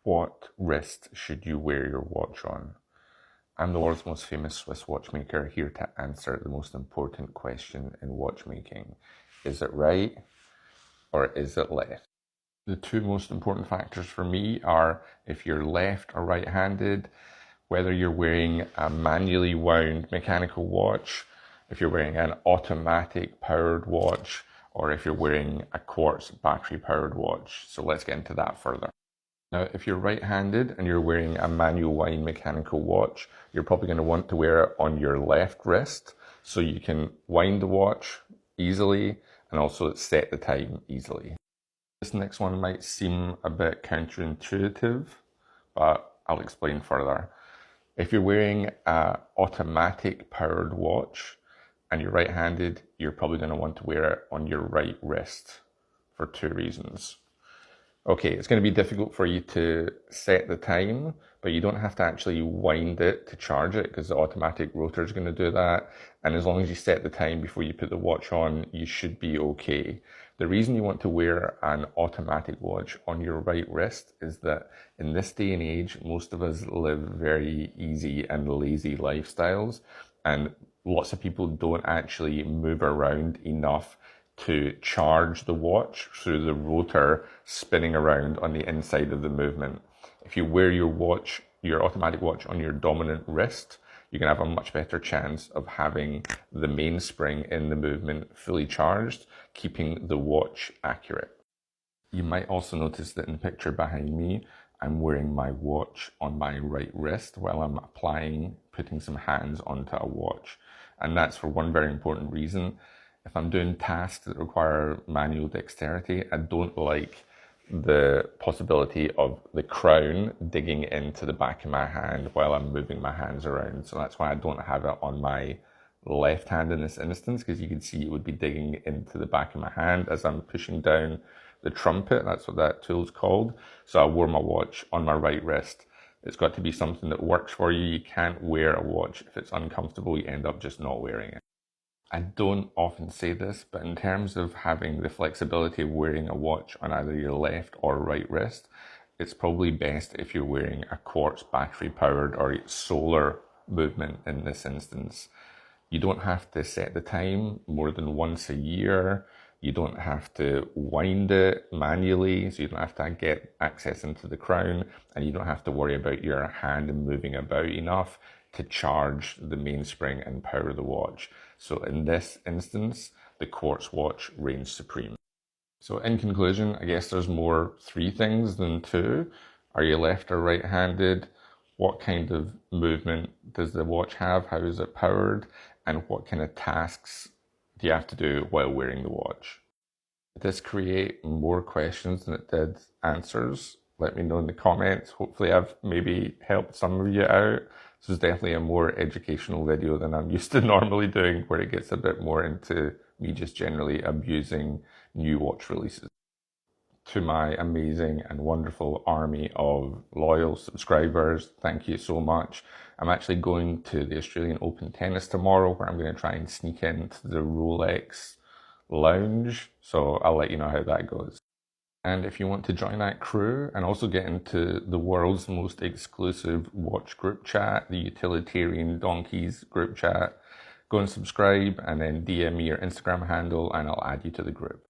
What wrist should you wear your watch on? I'm the world's most famous Swiss watchmaker, here to answer the most important question in watchmaking. Is it right or is it left? The two most important factors for me are if you're left or right-handed, whether you're wearing a manually wound mechanical watch, if you're wearing an automatic powered watch, or if you're wearing a quartz battery powered watch. So let's get into that further. Now, if you're right-handed and you're wearing a manual wind mechanical watch, you're probably going to want to wear it on your left wrist so you can wind the watch easily and also set the time easily. This next one might seem a bit counterintuitive, but I'll explain further. If you're wearing an automatic powered watch and you're right-handed, you're probably going to want to wear it on your right wrist for two reasons. Okay, it's going to be difficult for you to set the time, but you don't have to actually wind it to charge it because the automatic rotor is going to do that. And as long as you set the time before you put the watch on, you should be okay. The reason you want to wear an automatic watch on your right wrist is that in this day and age, most of us live very easy and lazy lifestyles, and lots of people don't actually move around enough to charge the watch through the rotor spinning around on the inside of the movement. If you wear your watch, your automatic watch, on your dominant wrist, you can have a much better chance of having the mainspring in the movement fully charged, keeping the watch accurate. You might also notice that in the picture behind me, I'm wearing my watch on my right wrist while I'm putting some hands onto a watch. And that's for one very important reason. If I'm doing tasks that require manual dexterity, I don't like the possibility of the crown digging into the back of my hand while I'm moving my hands around. So that's why I don't have it on my left hand in this instance, because you can see it would be digging into the back of my hand as I'm pushing down the trumpet. That's what that tool's called. So I wore my watch on my right wrist. It's got to be something that works for you. You can't wear a watch if it's uncomfortable. You end up just not wearing it. I don't often say this, but in terms of having the flexibility of wearing a watch on either your left or right wrist, it's probably best if you're wearing a quartz battery powered or solar movement in this instance. You don't have to set the time more than once a year. You don't have to wind it manually, so you don't have to get access into the crown, and you don't have to worry about your hand moving about enough to charge the mainspring and power the watch. So in this instance, the quartz watch reigns supreme. So in conclusion, I guess there's more three things than two. Are you left or right-handed? What kind of movement does the watch have? How is it powered? And what kind of tasks do you have to do while wearing the watch? Did this create more questions than it did answers? Let me know in the comments. Hopefully I've maybe helped some of you out. This is definitely a more educational video than I'm used to normally doing, where it gets a bit more into me just generally abusing new watch releases. To my amazing and wonderful army of loyal subscribers, thank you so much. I'm actually going to the Australian Open tennis tomorrow, where I'm going to try and sneak into the Rolex lounge, so I'll let you know how that goes. And if you want to join that crew and also get into the world's most exclusive watch group chat, the Utilitarian Donkeys group chat, go and subscribe and then DM me your Instagram handle and I'll add you to the group.